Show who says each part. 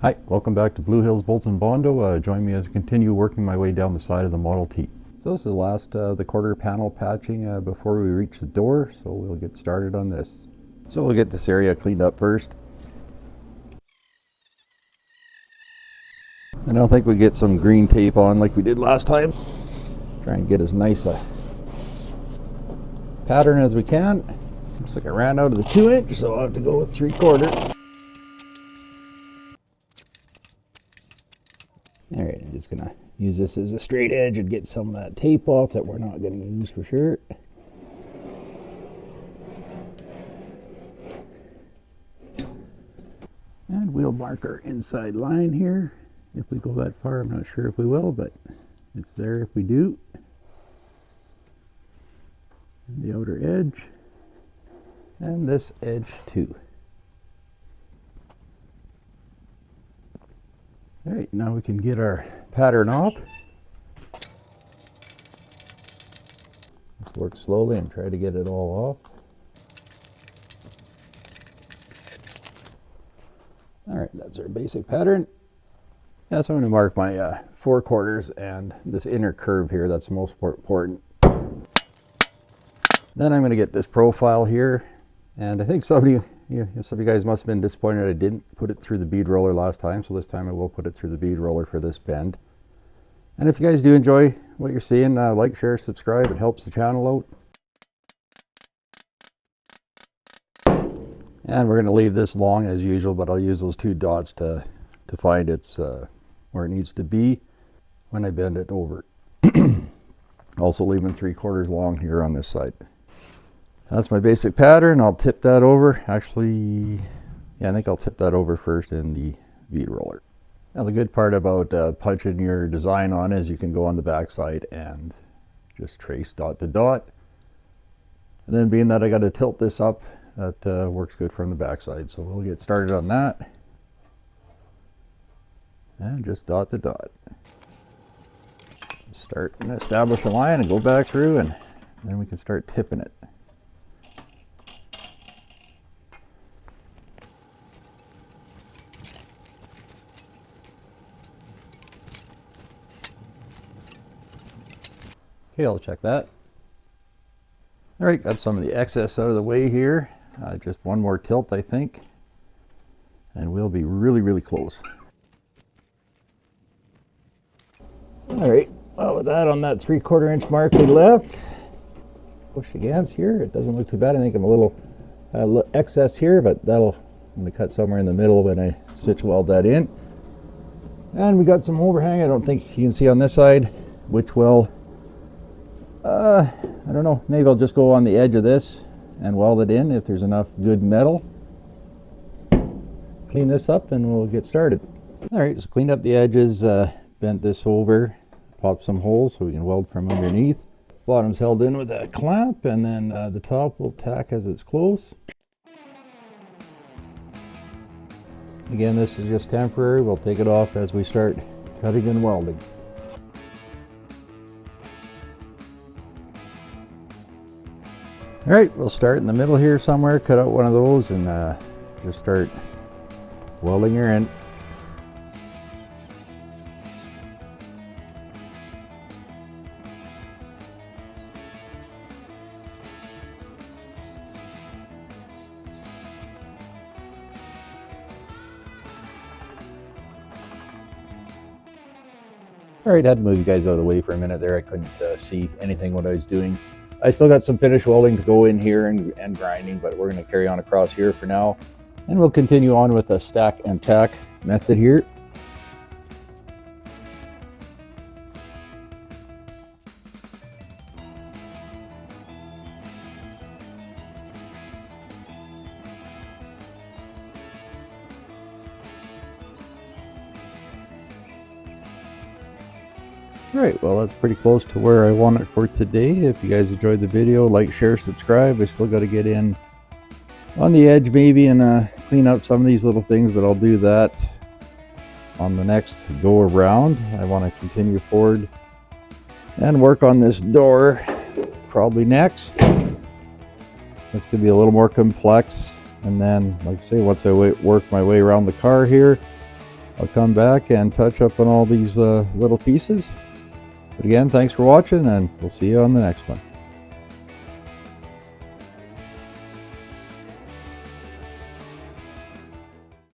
Speaker 1: Hi, welcome back to Blue Hills Bolts and Bondo. Join me as I continue working my way down the side of the Model T. So this is the last the quarter panel patching before we reach the door, so we'll get started on this. So we'll get this area cleaned up first. And I think we get some green tape on like we did last time. Try and get as nice a pattern as we can. Looks like I ran out of the 2-inch, so I'll have to go with 3/4. Alright, I'm just going to use this as a straight edge and get some of that tape off that we're not going to use for sure. And we'll mark our inside line here. If we go that far, I'm not sure if we will, but it's there if we do. And the outer edge. And this edge too. Alright, now we can get our pattern off. Let's work slowly and try to get it all off. Alright, that's our basic pattern. Yeah, so I'm going to mark my 4/4 and this inner curve here. That's the most important. Then I'm going to get this profile here. And I think some of you guys must have been disappointed I didn't put it through the bead roller last time, so this time I will put it through the bead roller for this bend. And if you guys do enjoy what you're seeing, like, share, subscribe. It helps the channel out. And we're going to leave this long as usual, but I'll use those 2 dots to find its where it needs to be when I bend it over. Also leaving 3/4 long here on this side. That's my basic pattern. I'll tip that over. Actually, yeah, I think I'll tip that over first in the bead roller. Now the good part about punching your design on is you can go on the back side and just trace dot to dot. And then being that I got to tilt this up, that works good from the back side. So we'll get started on that. And just dot to dot. Start and establish a line and go back through, and then we can start tipping it. Okay, I'll check that. All right, got some of the excess out of the way here. Just one more tilt, I think, and we'll be really close. All right, well, with that on that 3/4 inch mark we left, push against here. It doesn't look too bad. I think I'm a little excess here, but I'm going to cut somewhere in the middle when I stitch weld that in. And we got some overhang. I don't think you can see on this side, which will I don't know, maybe I'll just go on the edge of this and weld it in if there's enough good metal. Clean this up and we'll get started. Alright, so cleaned up the edges, bent this over, popped some holes so we can weld from underneath. Bottom's held in with a clamp, and then the top will tack as it's close. Again, this is just temporary. We'll take it off as we start cutting and welding. Alright, we'll start in the middle here somewhere, cut out one of those, and just start welding her in. Alright, I had to move you guys out of the way for a minute there. I couldn't see anything what I was doing. I still got some finish welding to go in here and grinding, but we're going to carry on across here for now. And we'll continue on with a stack and tack method here. Alright, well, that's pretty close to where I want it for today. If you guys enjoyed the video, like, share, subscribe. I still got to get in on the edge maybe and clean up some of these little things, but I'll do that on the next go around. I want to continue forward and work on this door probably next. This could be a little more complex, and then, like I say, once I work my way around the car here, I'll come back and touch up on all these little pieces. But again, thanks for watching, and we'll see you on the next one.